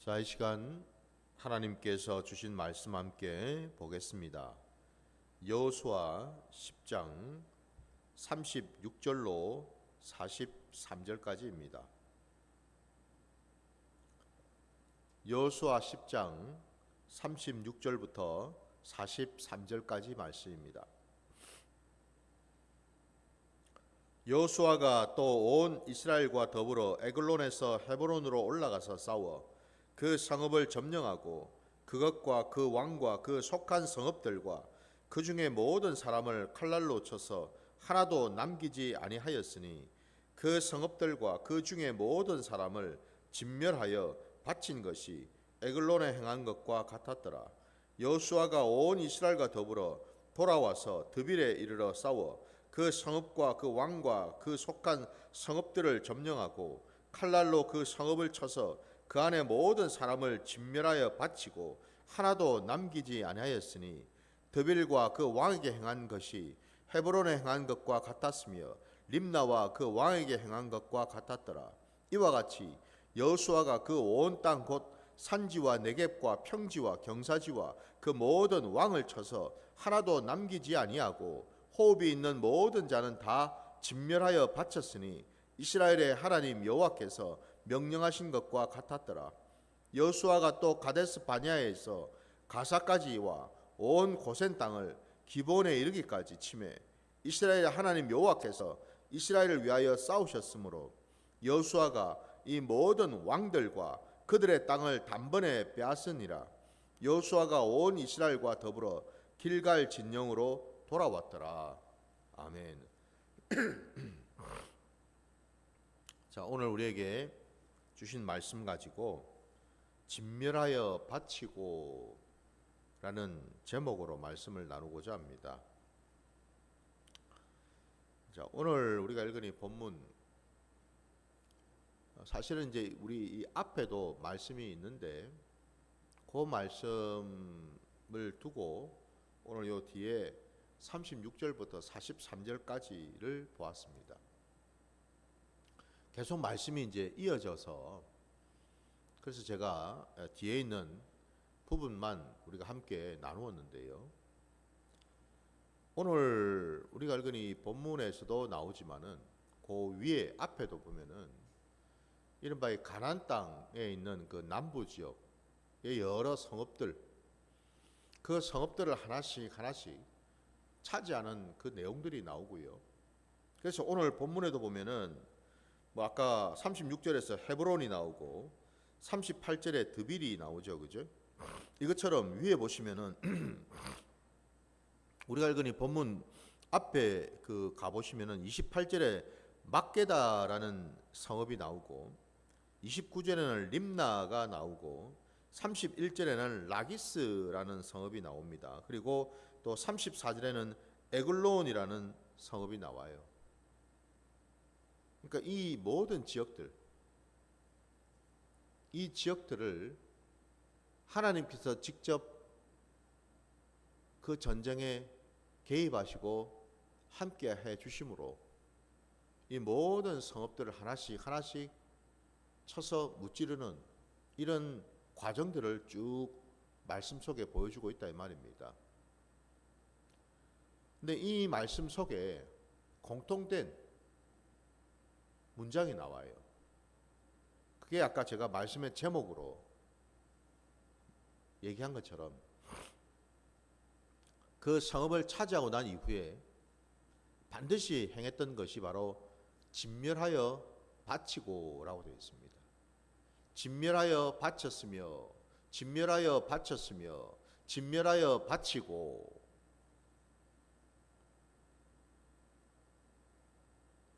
자, 이 시간 하나님께서 주신 말씀 함께 보겠습니다. 여호수아 10장 36절로 43절까지입니다. 여호수아 10장 36절부터 43절까지 말씀입니다. 여호수아가 또 온 이스라엘과 더불어 에글론에서 헤브론으로 올라가서 싸워 그 성읍을 점령하고 그것과 그 왕과 그 속한 성읍들과 그 중에 모든 사람을 칼날로 쳐서 하나도 남기지 아니하였으니 그 성읍들과 그 중에 모든 사람을 진멸하여 바친 것이 에글론에 행한 것과 같았더라. 여호수아가 온 이스라엘과 더불어 돌아와서 드빌에 이르러 싸워 그 성읍과 그 왕과 그 속한 성읍들을 점령하고 칼날로 그 성읍을 쳐서 그 안에 모든 사람을 진멸하여 바치고 하나도 남기지 아니하였으니 드빌과 그 왕에게 행한 것이 헤브론에 행한 것과 같았으며 림나와 그 왕에게 행한 것과 같았더라. 이와 같이 여호수아가 그 온 땅 곧 산지와 네겝과 평지와 경사지와 그 모든 왕을 쳐서 하나도 남기지 아니하고 호흡이 있는 모든 자는 다 진멸하여 바쳤으니 이스라엘의 하나님 여호와께서 명령하신 것과 같았더라. 여호수아가 또 가데스 바냐에서 가사까지와 온 고센 땅을 기본에 이르기까지 치매 이스라엘의 하나님 여호와께서 이스라엘을 위하여 싸우셨으므로 여호수아가 이 모든 왕들과 그들의 땅을 단번에 빼앗으니라. 여호수아가 온 이스라엘과 더불어 길갈 진영으로 돌아왔더라. 아멘. 자, 오늘 우리에게 주신 말씀 가지고 진멸하여 바치고 라는 제목으로 말씀을 나누고자 합니다. 자, 오늘 우리가 읽은 이 본문 사실은 이제 우리 이 앞에도 말씀이 있는데 그 말씀을 두고 오늘 요 뒤에 36절부터 43절까지를 보았습니다. 계속 말씀이 이제 이어져서 그래서 제가 뒤에 있는 부분만 우리가 함께 나누었는데요. 오늘 우리가 읽은 이 본문에서도 나오지만은 그 위에 앞에도 보면은 이른바 이 가나안 땅에 있는 그 남부 지역의 여러 성읍들 그 성읍들을 하나씩 차지하는 그 내용들이 나오고요. 그래서 오늘 본문에도 보면은 뭐 아까 36절에서 헤브론이 나오고 38절에 드빌이 나오죠, 그죠? 이것처럼 위에 보시면은 우리가 읽은 이 본문 앞에 그 가보시면은 28절에 막게다라는 성읍이 나오고 29절에는 림나가 나오고 31절에는 라기스라는 성읍이 나옵니다. 그리고 또 34절에는 에글론이라는 성읍이 나와요. 그러니까 이 모든 지역들, 이 지역들을 하나님께서 직접 그 전쟁에 개입하시고 함께 해 주심으로 이 모든 성읍들을 하나씩 쳐서 무찌르는 이런 과정들을 쭉 말씀 속에 보여주고 있다 이 말입니다. 근데 이 말씀 속에 공통된 문장이 나와요. 그게 아까 제가 말씀의 제목으로 얘기한 것처럼 그 성읍을 차지하고 난 이후에 반드시 행했던 것이 바로 진멸하여 바치고라고 되어 있습니다. 진멸하여 바쳤으며 진멸하여 바쳤으며 진멸하여 바치고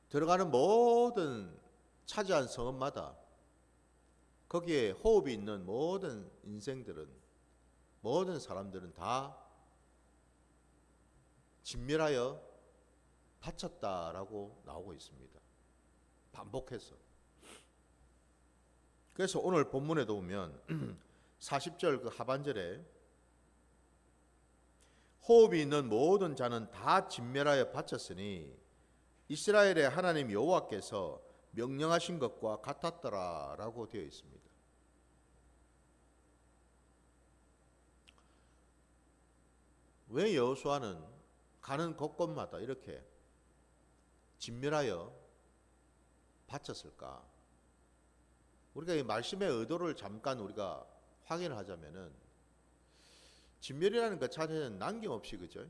들어가는 모든 차지한 성읍마다 거기에 호흡이 있는 모든 인생들은 모든 사람들은 다 진멸하여 바쳤다라고 나오고 있습니다. 반복해서. 그래서 오늘 본문에도 보면 40절 그 하반절에 호흡이 있는 모든 자는 다 진멸하여 바쳤으니 이스라엘의 하나님 여호와께서 명령하신 것과 같았더라라고 되어 있습니다. 왜 여호수아는 가는 곳곳마다 이렇게 진멸하여 바쳤을까? 우리가 이 말씀의 의도를 잠깐 우리가 확인을 하자면은, 진멸이라는 것 자체는 남김없이, 그죠?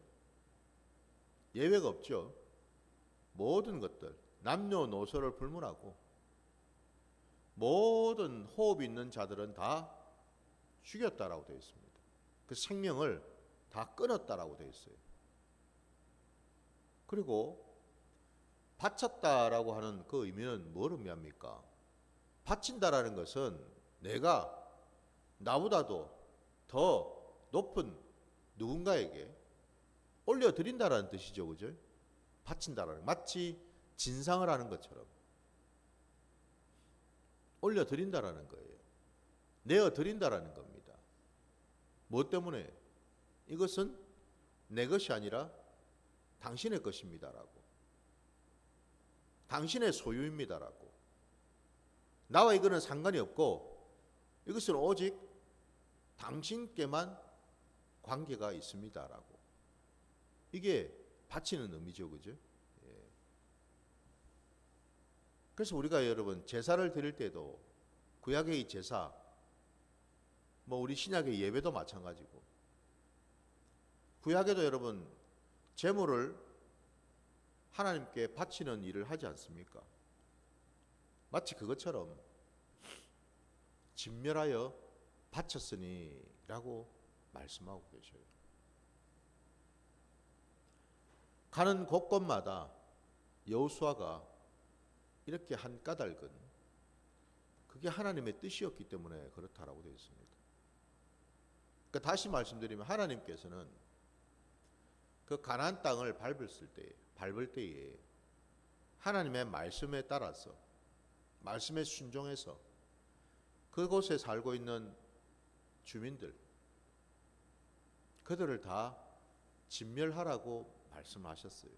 예외가 없죠. 모든 것들, 남녀노소를 불문하고 모든 호흡 있는 자들은 다 죽였다라고 되어 있습니다. 그 생명을 다 끊었다라고 되어 있어요. 그리고 바쳤다라고 하는 그 의미는 뭘 의미합니까? 바친다라는 것은 내가 나보다도 더 높은 누군가에게 올려드린다라는 뜻이죠. 그죠? 바친다라는, 마치 진상을 하는 것처럼 올려드린다라는 거예요. 내어드린다라는 겁니다. 무엇 때문에? 이것은 내 것이 아니라 당신의 것입니다라고, 당신의 소유입니다라고, 나와 이거는 상관이 없고 이것은 오직 당신께만 관계가 있습니다라고, 이게 바치는 의미죠. 그죠? 예. 그래서 우리가 여러분 제사를 드릴 때도, 구약의 이 제사, 뭐 우리 신약의 예배도 마찬가지고, 구약에도 여러분 제물을 하나님께 바치는 일을 하지 않습니까? 마치 그것처럼 진멸하여 바쳤으니 라고 말씀하고 계셔요. 가는 곳곳마다 여호수아가 이렇게 한 까닭은 그게 하나님의 뜻이었기 때문에 그렇다라고 되어 있습니다. 그러니까 다시 말씀드리면, 하나님께서는 그 가나안 땅을 밟을 때에 하나님의 말씀에 따라서, 말씀에 순종해서 그곳에 살고 있는 주민들, 그들을 다 진멸하라고 말씀하셨어요.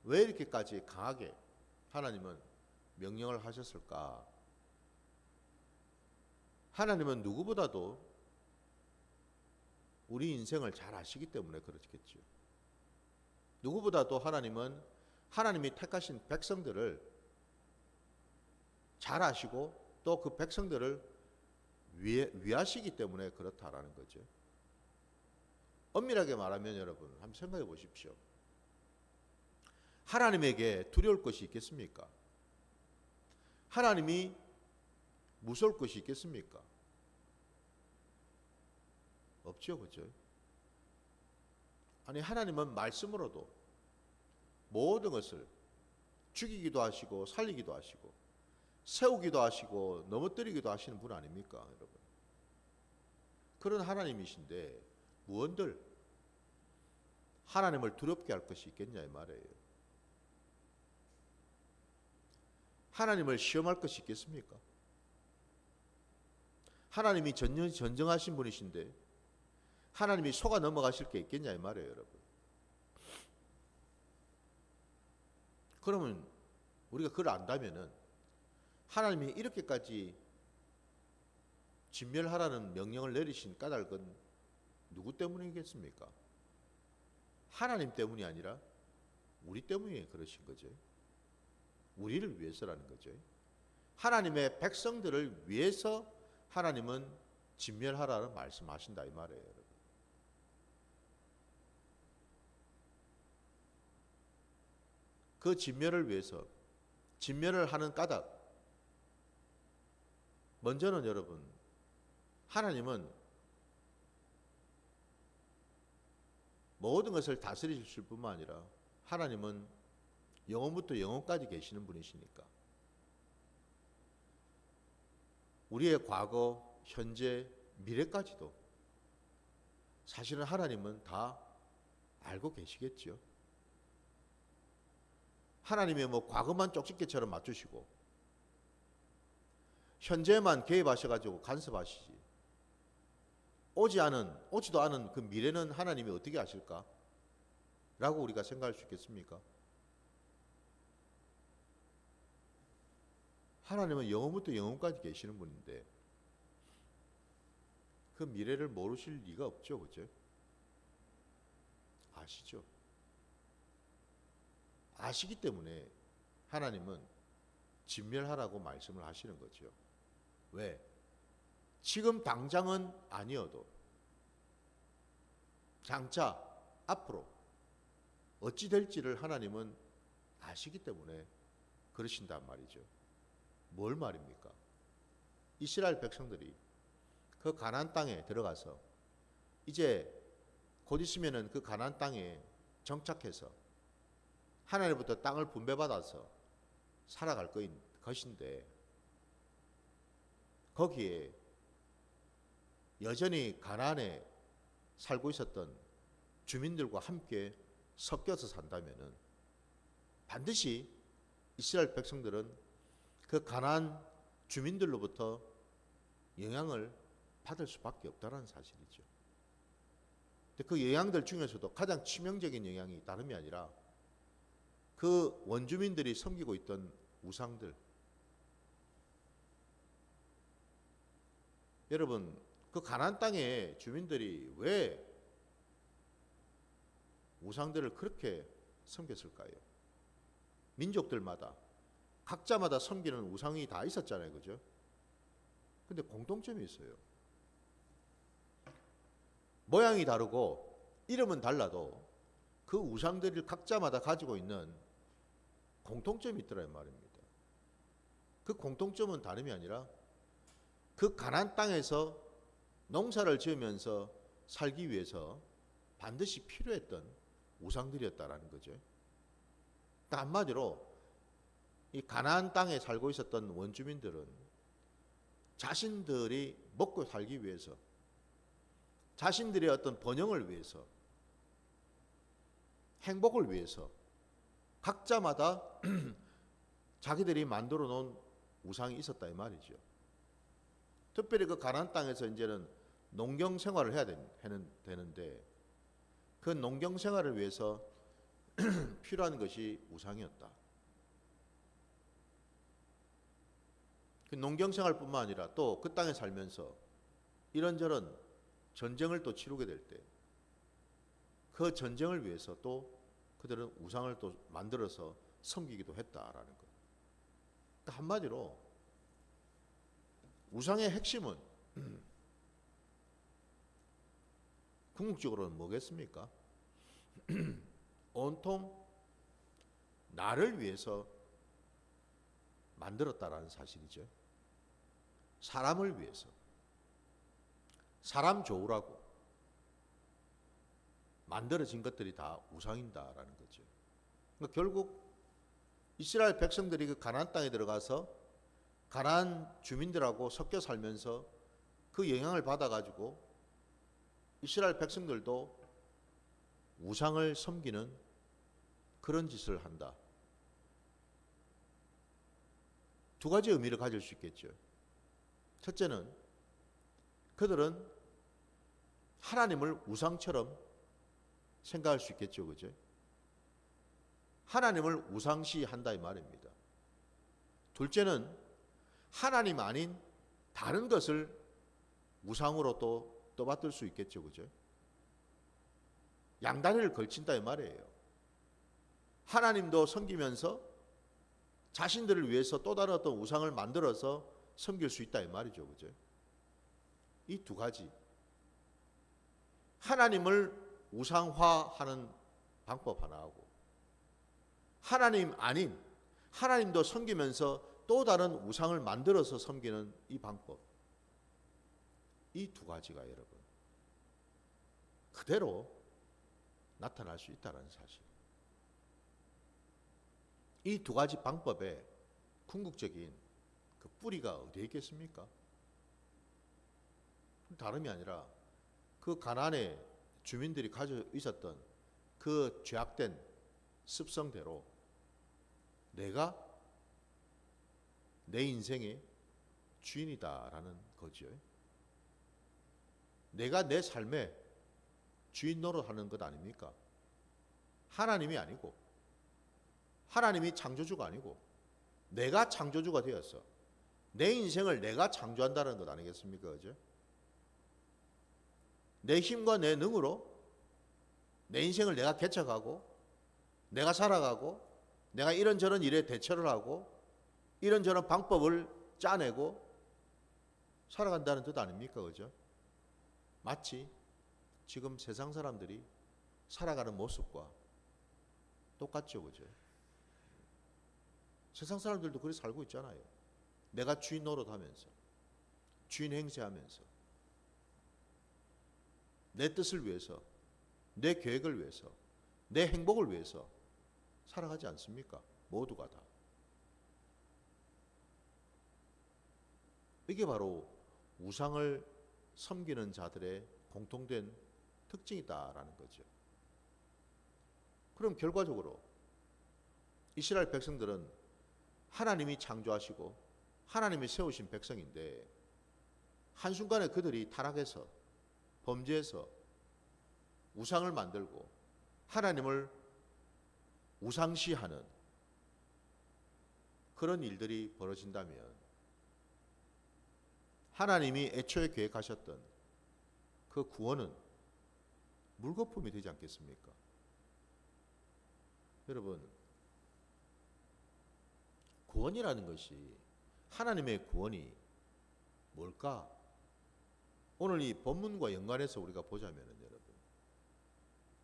왜 이렇게까지 강하게 하나님은 명령을 하셨을까? 하나님은 누구보다도 우리 인생을 잘 아시기 때문에 그렇겠죠. 누구보다도 하나님은 하나님이 택하신 백성들을 잘 아시고 또 그 백성들을 위하시기 때문에 그렇다라는 거죠. 엄밀하게 말하면 여러분 한번 생각해 보십시오. 하나님에게 두려울 것이 있겠습니까? 하나님이 무서울 것이 있겠습니까? 없죠, 그죠? 아니, 하나님은 말씀으로도 모든 것을 죽이기도 하시고 살리기도 하시고 세우기도 하시고 넘어뜨리기도 하시는 분 아닙니까, 여러분? 그런 하나님이신데 무언들 하나님을 두렵게 할 것이 있겠냐 이 말이에요. 하나님을 시험할 것이 있겠습니까? 하나님이 전정하신 분이신데 하나님이 속아 넘어가실 게 있겠냐 이 말이에요, 여러분. 그러면 우리가 그걸 안다면은 하나님이 이렇게까지 진멸하라는 명령을 내리신 까닭은 누구 때문이겠습니까? 하나님 때문이 아니라 우리 때문에 그러신 거죠. 우리를 위해서라는 거죠. 하나님의 백성들을 위해서 하나님은 진멸하라는 말씀하신다 이 말이에요, 여러분. 그 진멸을 위해서, 진멸을 하는 까닭, 먼저는 여러분, 하나님은 모든 것을 다스리실 뿐만 아니라 하나님은 영원부터 영원까지 계시는 분이시니까 우리의 과거, 현재, 미래까지도 사실은 하나님은 다 알고 계시겠죠. 하나님이 뭐 과거만 쪽집게처럼 맞추시고 현재만 개입하셔가지고 간섭하시지, 오지도 않은 그 미래는 하나님이 어떻게 아실까? 라고 우리가 생각할 수 있겠습니까? 하나님은 영원부터 영원까지 계시는 분인데 그 미래를 모르실 리가 없죠, 그죠? 아시죠? 아시기 때문에 하나님은 진멸하라고 말씀을 하시는 거죠. 왜? 지금 당장은 아니어도 장차 앞으로 어찌 될지를 하나님은 아시기 때문에 그러신단 말이죠. 뭘 말입니까? 이스라엘 백성들이 그 가나안 땅에 들어가서 이제 곧 있으면은 그 가나안 땅에 정착해서 하나님부터 땅을 분배받아서 살아갈 것인데 거기에 여전히 가나안에 살고 있었던 주민들과 함께 섞여서 산다면은 반드시 이스라엘 백성들은 그 가나안 주민들로부터 영향을 받을 수밖에 없다는 사실이죠. 근데 그 영향들 중에서도 가장 치명적인 영향이 다름이 아니라 그 원주민들이 섬기고 있던 우상들. 여러분, 그 가나안 땅의 주민들이 왜 우상들을 그렇게 섬겼을까요? 민족들마다 각자마다 섬기는 우상이 다 있었잖아요, 그죠? 근데 공통점이 있어요. 모양이 다르고 이름은 달라도 그 우상들을 각자마다 가지고 있는 공통점이 있더란 말입니다. 그 공통점은 다름이 아니라 그 가나안 땅에서 농사를 지으면서 살기 위해서 반드시 필요했던 우상들이었다라는 거죠. 한마디로 이 가나안 땅에 살고 있었던 원주민들은 자신들이 먹고 살기 위해서, 자신들의 어떤 번영을 위해서, 행복을 위해서 각자마다 자기들이 만들어 놓은 우상이 있었다 이 말이죠. 특별히 그 가나안 땅에서 이제는 농경 생활을 해야 되는데 그 농경 생활을 위해서 필요한 것이 우상이었다. 그 농경 생활뿐만 아니라 또 그 땅에 살면서 이런저런 전쟁을 또 치르게 될 때 그 전쟁을 위해서 또 그들은 우상을 또 만들어서 섬기기도 했다라는 것. 그러니까 한마디로 우상의 핵심은 궁극적으로는 뭐겠습니까? 온통 나를 위해서 만들었다라는 사실이죠. 사람을 위해서, 사람 좋으라고 만들어진 것들이 다 우상인다라는 거죠. 그러니까 결국 이스라엘 백성들이 그 가나안 땅에 들어가서 가나안 주민들하고 섞여 살면서 그 영향을 받아가지고 이스라엘 백성들도 우상을 섬기는 그런 짓을 한다. 두 가지 의미를 가질 수 있겠죠. 첫째는 그들은 하나님을 우상처럼 생각할 수 있겠죠, 그죠? 하나님을 우상시한다 이 말입니다. 둘째는 하나님 아닌 다른 것을 우상으로 또 떠받들 수 있겠죠, 그죠? 양다리를 걸친다 이 말이에요. 하나님도 섬기면서 자신들을 위해서 또 다른 어떤 우상을 만들어서 섬길 수 있다 이 말이죠, 그죠? 이 두 가지, 하나님을 우상화하는 방법 하나하고 하나님 아닌 하나님도 섬기면서 또 다른 우상을 만들어서 섬기는 이 방법, 이 두 가지가 여러분 그대로 나타날 수 있다는 사실. 이 두 가지 방법의 궁극적인 그 뿌리가 어디에 있겠습니까? 다름이 아니라 그 가나안의 주민들이 가지고 있었던 그 죄악된 습성대로 내가 내 인생의 주인이다라는 거죠. 내가 내 삶의 주인 노릇하는 것 아닙니까? 하나님이 아니고, 하나님이 창조주가 아니고 내가 창조주가 되어서 내 인생을 내가 창조한다는 것 아니겠습니까? 그죠? 내 힘과 내 능으로 내 인생을 내가 개척하고 내가 살아가고 내가 이런저런 일에 대처를 하고 이런저런 방법을 짜내고 살아간다는 뜻 아닙니까? 그죠? 마치 지금 세상 사람들이 살아가는 모습과 똑같죠. 그죠? 세상 사람들도 그렇게 살고 있잖아요. 내가 주인 노릇하면서 주인 행세하면서 내 뜻을 위해서 내 계획을 위해서 내 행복을 위해서 살아가지 않습니까? 모두가 다. 이게 바로 우상을 섬기는 자들의 공통된 특징이다라는 거죠. 그럼 결과적으로 이스라엘 백성들은 하나님이 창조하시고 하나님이 세우신 백성인데 한순간에 그들이 타락해서 범죄해서 우상을 만들고 하나님을 우상시하는 그런 일들이 벌어진다면 하나님이 애초에 계획하셨던 그 구원은 물거품이 되지 않겠습니까? 여러분, 구원이라는 것이 하나님의 구원이 뭘까? 오늘 이 본문과 연관해서 우리가 보자면은 여러분,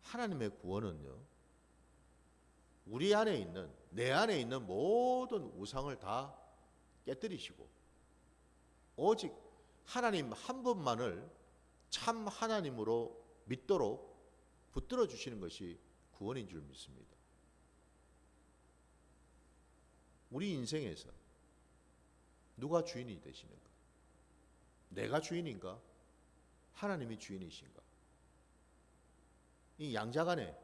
하나님의 구원은요, 우리 안에 있는 내 안에 있는 모든 우상을 다 깨뜨리시고 오직 하나님 한 분만을 참 하나님으로 믿도록 붙들어 주시는 것이 구원인 줄 믿습니다. 우리 인생에서 누가 주인이 되시는가? 내가 주인인가? 하나님이 주인이신가? 이 양자간에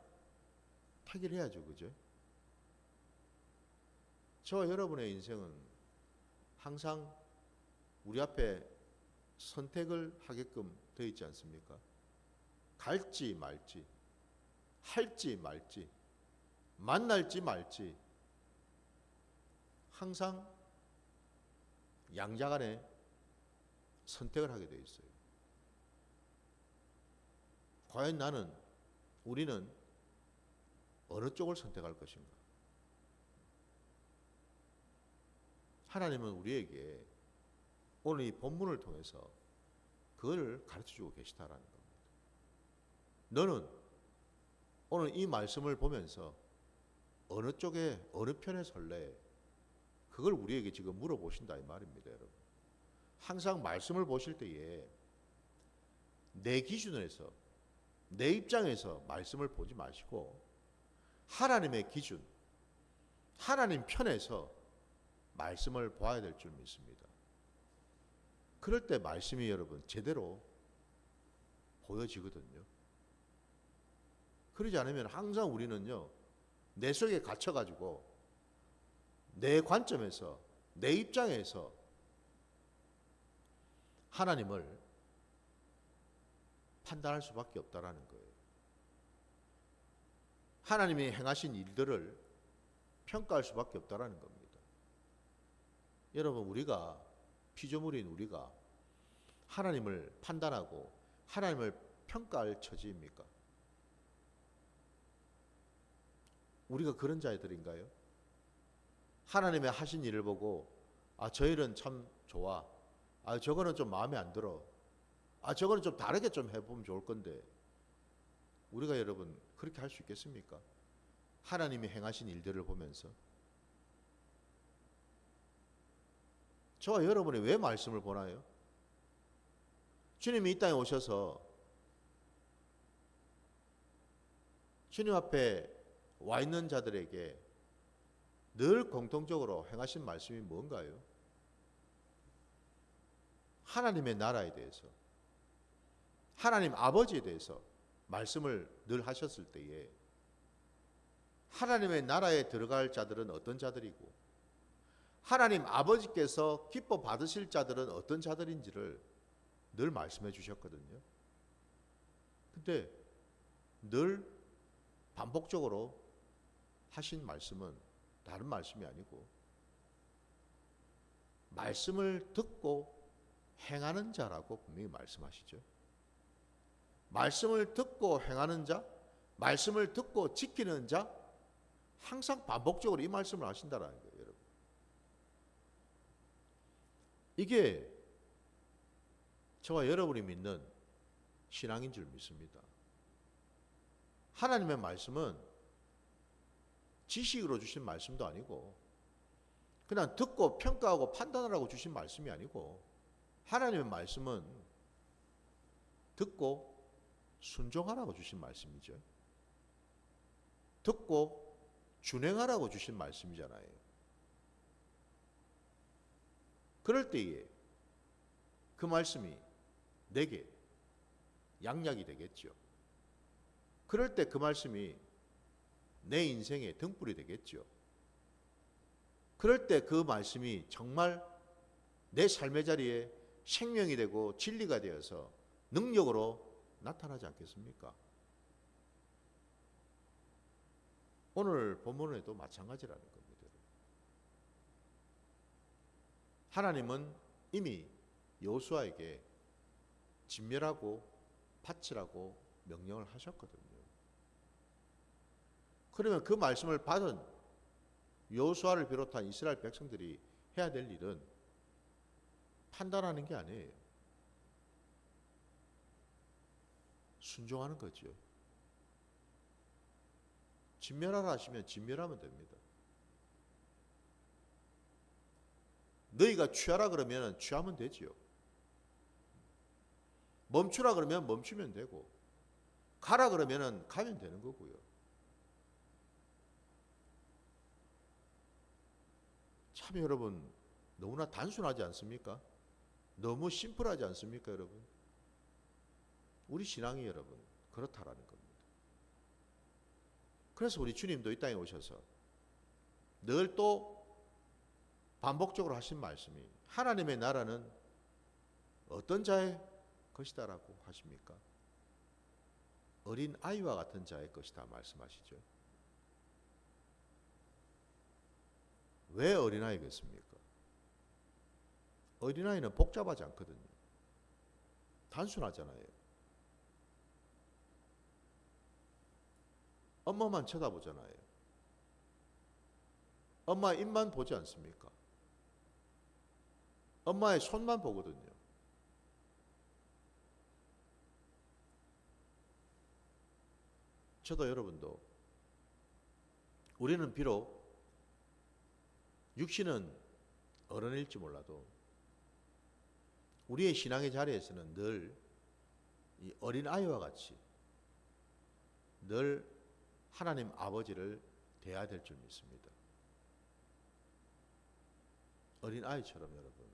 타결해야죠. 그죠? 저와 여러분의 인생은 항상 우리 앞에 선택을 하게끔 되어 있지 않습니까? 갈지 말지, 할지 말지, 만날지 말지, 항상 양자간에 선택을 하게 되어 있어요. 과연 우리는 어느 쪽을 선택할 것인가? 하나님은 우리에게 오늘 이 본문을 통해서 그걸 가르쳐주고 계시다라는 겁니다. 너는 오늘 이 말씀을 보면서 어느 쪽에 어느 편에 설래? 그걸 우리에게 지금 물어보신다 이 말입니다. 여러분, 항상 말씀을 보실 때에 내 기준에서 내 입장에서 말씀을 보지 마시고 하나님의 기준, 하나님 편에서 말씀을 봐야 될 줄 믿습니다. 그럴 때 말씀이 여러분 제대로 보여지거든요. 그러지 않으면 항상 우리는요, 내 속에 갇혀가지고 내 관점에서 내 입장에서 하나님을 판단할 수밖에 없다라는 거예요. 하나님이 행하신 일들을 평가할 수밖에 없다라는 겁니다. 여러분, 우리가 피조물인 우리가 하나님을 판단하고 하나님을 평가할 처지입니까? 우리가 그런 자들인가요? 하나님의 하신 일을 보고 저 일은 참 좋아, 저거는 좀 마음에 안 들어, 저거는 좀 다르게 좀 해보면 좋을 건데, 우리가 여러분 그렇게 할 수 있겠습니까? 하나님이 행하신 일들을 보면서. 저와 여러분이 왜 말씀을 보나요? 주님이 이 땅에 오셔서 주님 앞에 와 있는 자들에게 늘 공통적으로 행하신 말씀이 뭔가요? 하나님의 나라에 대해서, 하나님 아버지에 대해서 말씀을 늘 하셨을 때에 하나님의 나라에 들어갈 자들은 어떤 자들이고 하나님 아버지께서 기뻐 받으실 자들은 어떤 자들인지를 늘 말씀해 주셨거든요. 근데 늘 반복적으로 하신 말씀은 다른 말씀이 아니고 말씀을 듣고 행하는 자라고 분명히 말씀하시죠. 말씀을 듣고 행하는 자, 말씀을 듣고 지키는 자, 항상 반복적으로 이 말씀을 하신다라는 거예요, 여러분. 이게 저와 여러분이 믿는 신앙인 줄 믿습니다. 하나님의 말씀은 지식으로 주신 말씀도 아니고 그냥 듣고 평가하고 판단하라고 주신 말씀이 아니고 하나님의 말씀은 듣고 순종하라고 주신 말씀이죠. 듣고 준행하라고 주신 말씀이잖아요. 그럴 때에 그 말씀이 내게 양약이 되겠죠. 그럴 때 그 말씀이 내 인생의 등불이 되겠죠. 그럴 때 그 말씀이 정말 내 삶의 자리에 생명이 되고 진리가 되어서 능력으로 나타나지 않겠습니까? 오늘 본문에도 마찬가지라는 겁니다. 하나님은 이미 여호수아에게 진멸하고 바치라고 명령을 하셨거든요. 그러면 그 말씀을 받은 여호수아를 비롯한 이스라엘 백성들이 해야 될 일은 판단하는 게 아니에요. 순종하는 거죠. 진멸하라 하시면 진멸하면 됩니다. 너희가 취하라 그러면 취하면 되지요. 멈추라 그러면 멈추면 되고 가라 그러면 가면 되는 거고요. 참 여러분 너무나 단순하지 않습니까? 너무 심플하지 않습니까, 여러분? 우리 신앙이 여러분 그렇다라는 겁니다. 그래서 우리 주님도 이 땅에 오셔서 늘 또 반복적으로 하신 말씀이 하나님의 나라는 어떤 자의 것이다라고 하십니까? 어린 아이와 같은 자의 것이다 말씀하시죠. 왜 어린아이겠습니까? 어린아이는 복잡하지 않거든요. 단순하잖아요. 엄마만 쳐다보잖아요. 엄마 입만 보지 않습니까? 엄마의 손만 보거든요. 저도 여러분도 우리는 비록 육신은 어른일지 몰라도 우리의 신앙의 자리에서는 늘 이 어린 아이와 같이 늘 하나님 아버지를 대해야 될 줄 믿습니다. 어린 아이처럼 여러분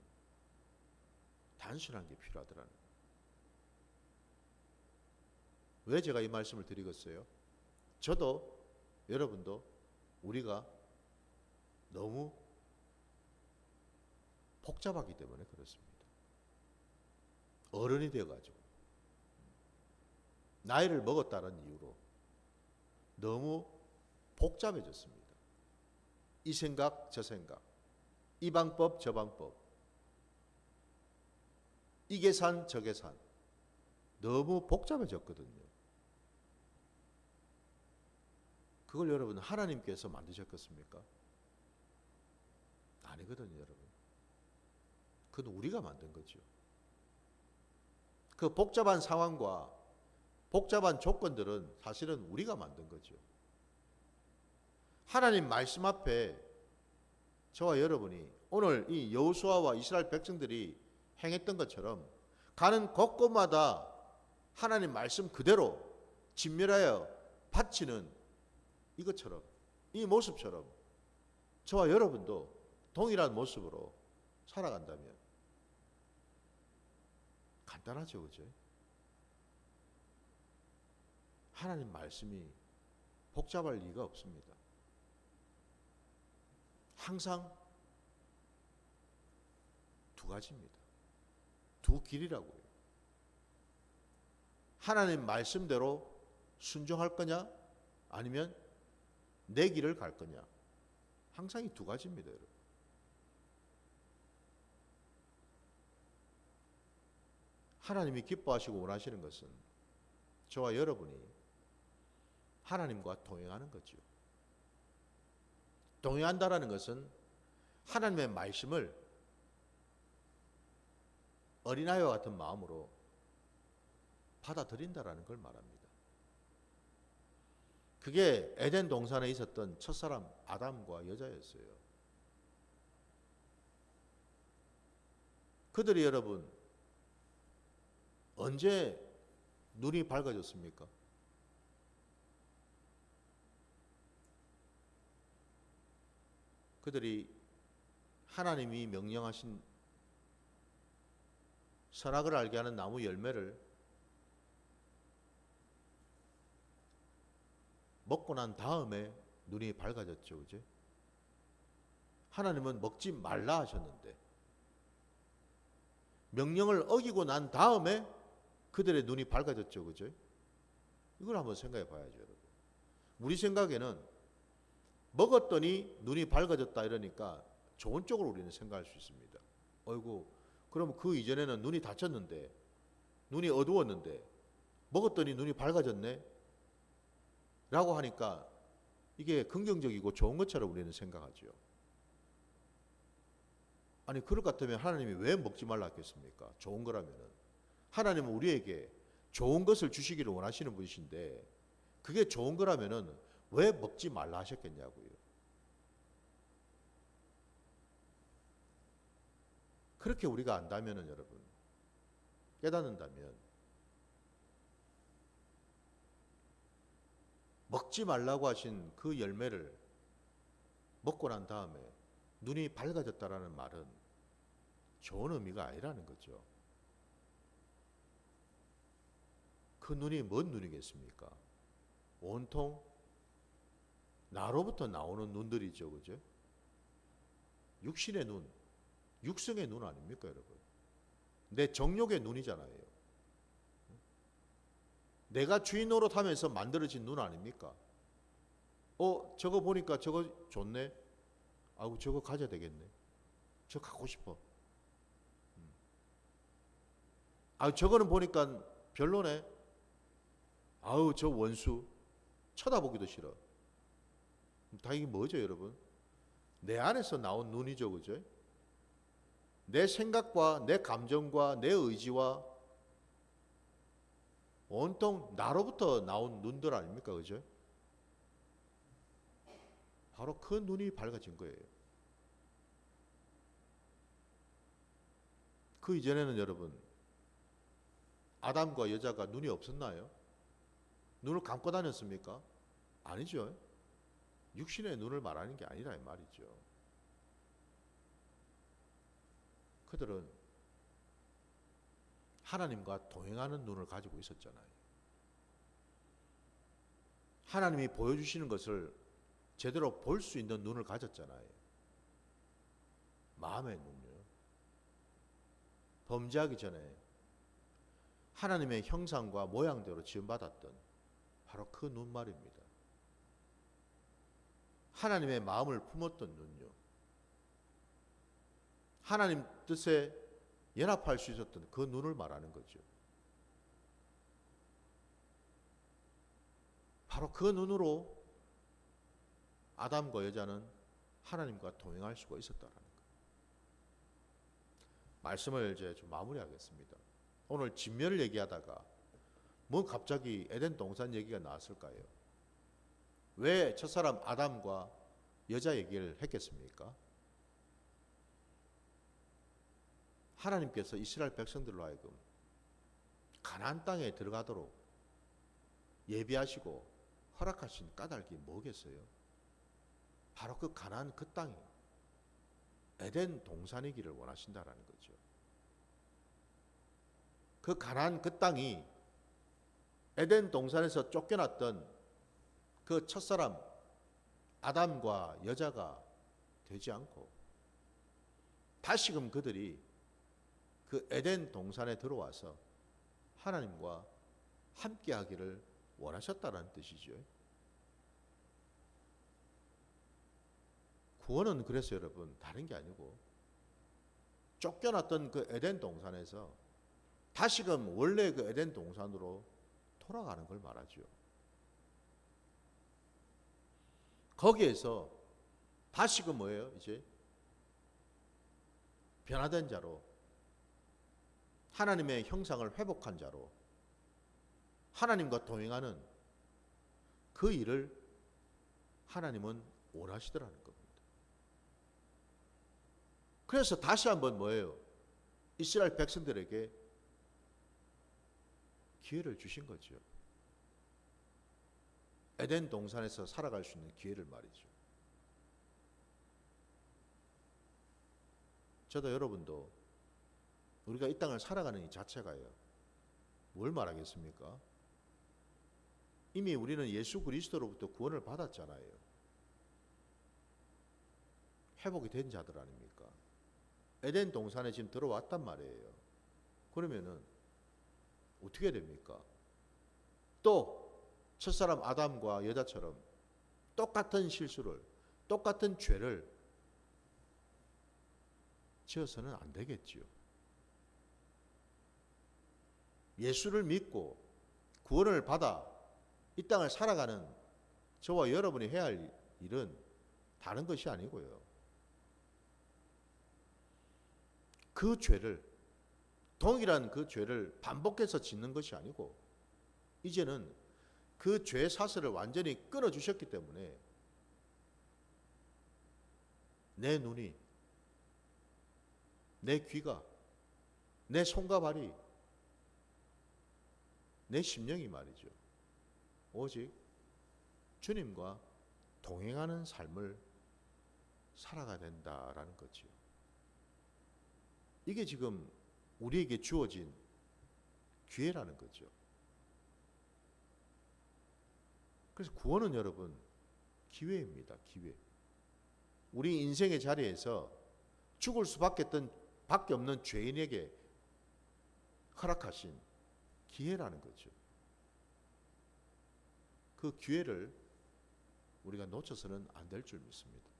단순한 게 필요하더라는 거예요. 왜 제가 이 말씀을 드리겠어요? 저도 여러분도 우리가 너무 복잡하기 때문에 그렇습니다. 어른이 되어가지고 나이를 먹었다는 이유로 너무 복잡해졌습니다. 이 생각 저 생각, 이 방법 저 방법, 이 계산 저 계산 너무 복잡해졌거든요. 그걸 여러분 하나님께서 만드셨겠습니까? 아니거든요, 여러분. 그건 우리가 만든 거죠. 그 복잡한 상황과 복잡한 조건들은 사실은 우리가 만든 거죠. 하나님 말씀 앞에 저와 여러분이 오늘 이 여호수아와 이스라엘 백성들이 행했던 것처럼 가는 곳곳마다 하나님 말씀 그대로 진멸하여 바치는 이것처럼 이 모습처럼 저와 여러분도 동일한 모습으로 살아간다면 간단하죠, 그죠? 하나님 말씀이 복잡할 리가 없습니다. 항상 두 가지입니다. 두 길이라고요. 하나님 말씀대로 순종할 거냐 아니면 내 길을 갈 거냐. 항상 이 두 가지입니다, 여러분. 하나님이 기뻐하시고 원하시는 것은 저와 여러분이 하나님과 동행하는 거죠. 동행한다라는 것은 하나님의 말씀을 어린아이와 같은 마음으로 받아들인다라는 걸 말합니다. 그게 에덴 동산에 있었던 첫사람 아담과 여자였어요. 그들이 여러분 언제 눈이 밝아졌습니까? 그들이 하나님이 명령하신 선악을 알게 하는 나무 열매를 먹고 난 다음에 눈이 밝아졌죠. 그죠? 하나님은 먹지 말라 하셨는데 명령을 어기고 난 다음에 그들의 눈이 밝아졌죠. 그죠? 이걸 한번 생각해 봐야죠, 여러분. 우리 생각에는 먹었더니 눈이 밝아졌다 이러니까 좋은 쪽으로 우리는 생각할 수 있습니다. 어이구, 그럼 그 이전에는 눈이 닫혔는데, 눈이 어두웠는데 먹었더니 눈이 밝아졌네? 라고 하니까 이게 긍정적이고 좋은 것처럼 우리는 생각하죠. 아니, 그럴 것 같으면 하나님이 왜 먹지 말라 했겠습니까? 좋은 거라면은. 하나님은 우리에게 좋은 것을 주시기를 원하시는 분이신데 그게 좋은 거라면은 왜 먹지 말라 하셨겠냐고요. 그렇게 우리가 안다면은 여러분, 깨닫는다면 먹지 말라고 하신 그 열매를 먹고 난 다음에 눈이 밝아졌다라는 말은 좋은 의미가 아니라는 거죠. 그 눈이 뭔 눈이겠습니까? 온통 나로부터 나오는 눈들이죠. 그죠? 육신의 눈, 육성의 눈 아닙니까, 여러분? 내 정욕의 눈이잖아요. 내가 주인 노릇하면서 만들어진 눈 아닙니까? 저거 보니까 저거 좋네. 아우, 저거 가져야 되겠네. 저거 갖고 싶어. 저거는 보니까 별로네. 아우, 저 원수. 쳐다보기도 싫어. 다 이게 뭐죠, 여러분? 내 안에서 나온 눈이죠, 그죠? 내 생각과 내 감정과 내 의지와 온통 나로부터 나온 눈들 아닙니까, 그죠? 바로 그 눈이 밝아진 거예요. 그 이전에는 여러분, 아담과 여자가 눈이 없었나요? 눈을 감고 다녔습니까? 아니죠. 육신의 눈을 말하는 게 아니라 이 말이죠. 그들은 하나님과 동행하는 눈을 가지고 있었잖아요. 하나님이 보여주시는 것을 제대로 볼 수 있는 눈을 가졌잖아요. 마음의 눈요. 범죄하기 전에 하나님의 형상과 모양대로 지음받았던 바로 그 눈 말입니다. 하나님의 마음을 품었던 눈요. 하나님 뜻에 연합할 수 있었던 그 눈을 말하는 거죠. 바로 그 눈으로 아담과 여자는 하나님과 동행할 수가 있었다라는 거예요. 말씀을 이제 좀 마무리하겠습니다. 오늘 진멸을 얘기하다가 뭐 갑자기 에덴 동산 얘기가 나왔을까요? 왜 첫사람 아담과 여자 얘기를 했겠습니까? 하나님께서 이스라엘 백성들로 하여금 가나안 땅에 들어가도록 예비하시고 허락하신 까닭이 뭐겠어요? 바로 그 가나안 그 땅이 에덴 동산이기를 원하신다라는 거죠. 그 가나안 그 땅이 에덴 동산에서 쫓겨났던 그 첫사람 아담과 여자가 되지 않고 다시금 그들이 그 에덴 동산에 들어와서 하나님과 함께하기를 원하셨다는 뜻이죠. 구원은 그래서 여러분 다른 게 아니고 쫓겨났던 그 에덴 동산에서 다시금 원래 그 에덴 동산으로 돌아가는 걸 말하죠. 거기에서 다시금 뭐예요? 이제 변화된 자로, 하나님의 형상을 회복한 자로, 하나님과 동행하는 그 일을 하나님은 원하시더라는 겁니다. 그래서 다시 한번 뭐예요? 이스라엘 백성들에게 기회를 주신 거죠. 에덴 동산에서 살아갈 수 있는 기회를 말이죠. 저도 여러분도 우리가 이 땅을 살아가는 이 자체가요, 뭘 말하겠습니까? 이미 우리는 예수 그리스도로부터 구원을 받았잖아요. 회복이 된 자들 아닙니까? 에덴 동산에 지금 들어왔단 말이에요. 그러면은 어떻게 됩니까? 또 첫사람 아담과 여자처럼 똑같은 실수를, 똑같은 죄를 지어서는 안 되겠지요. 예수를 믿고 구원을 받아 이 땅을 살아가는 저와 여러분이 해야 할 일은 다른 것이 아니고요, 그 죄를, 동일한 그 죄를 반복해서 짓는 것이 아니고, 이제는 그 죄 사슬을 완전히 끊어주셨기 때문에 내 눈이, 내 귀가, 내 손과 발이, 내 심령이 말이죠, 오직 주님과 동행하는 삶을 살아가야 된다라는 거죠. 이게 지금 우리에게 주어진 기회라는 거죠. 그래서 구원은 여러분 기회입니다. 기회. 우리 인생의 자리에서 죽을 수밖에 없는 죄인에게 허락하신 기회라는 거죠. 그 기회를 우리가 놓쳐서는 안 될 줄 믿습니다.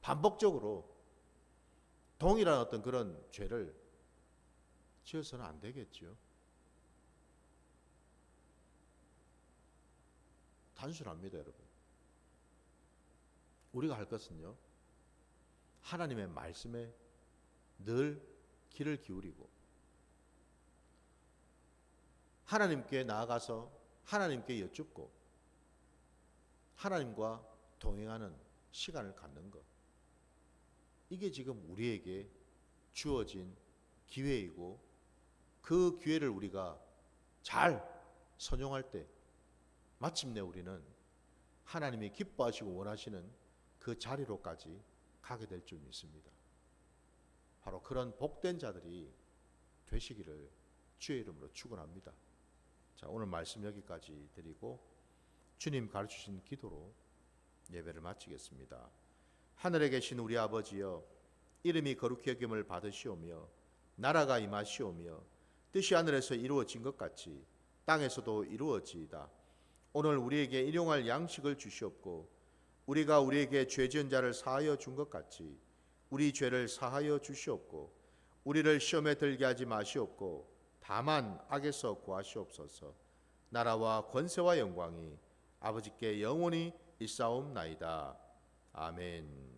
반복적으로 동일한 어떤 그런 죄를 지어서는 안 되겠죠. 단순합니다, 여러분. 우리가 할 것은요, 하나님의 말씀에 늘 귀를 기울이고 하나님께 나아가서 하나님께 여쭙고 하나님과 동행하는 시간을 갖는 것, 이게 지금 우리에게 주어진 기회이고, 그 기회를 우리가 잘 선용할 때 마침내 우리는 하나님이 기뻐하시고 원하시는 그 자리로까지 가게 될 줄 믿습니다. 바로 그런 복된 자들이 되시기를 주의 이름으로 축원합니다. 자, 오늘 말씀 여기까지 드리고 주님 가르치신 기도로 예배를 마치겠습니다. 하늘에 계신 우리 아버지여, 이름이 거룩히 여김을 받으시오며 나라가 임하시오며 뜻이 하늘에서 이루어진 것 같이 땅에서도 이루어지이다. 오늘 우리에게 일용할 양식을 주시옵고 우리가 우리에게 죄 지은 자를 사하여 준 것 같이 우리 죄를 사하여 주시옵고 우리를 시험에 들게 하지 마시옵고 다만 악에서 구하시옵소서. 나라와 권세와 영광이 아버지께 영원히 있사옵나이다. 아멘.